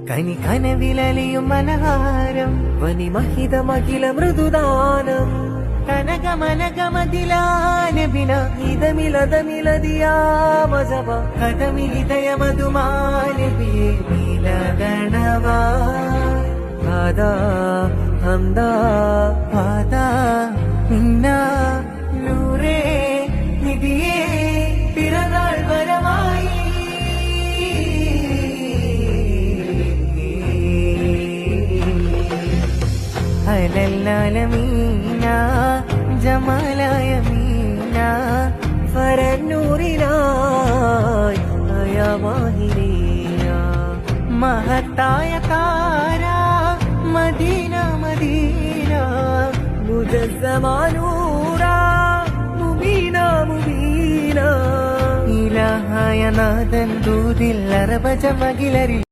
കനി കനവിലലിയും മനഹാരം വനിമഹിതമഖില മൃദുദാനം കനകമനകമതിലാനബിന ഇതമിലതമിലതിയാമജവ കഥമിഹിതയ മധുമാനബിയെ നീലഗണവാ ആദാ ഹംദാ ആദാ മിന്ന നൂറേ നിധിയേ പിറന്നാൾ വരമായി അലല്ലാലമീന ജമാലായ മീന ഫരന്നൂറിനായി അയമാഹിനിയ മഹത്തായ താര മദീന മദീന മുജസ്സമാനൂറ മുബീന മുബീന ഇലാഹായ നാദൻ ദൂതിൽ അറബജ മകിലരിൽ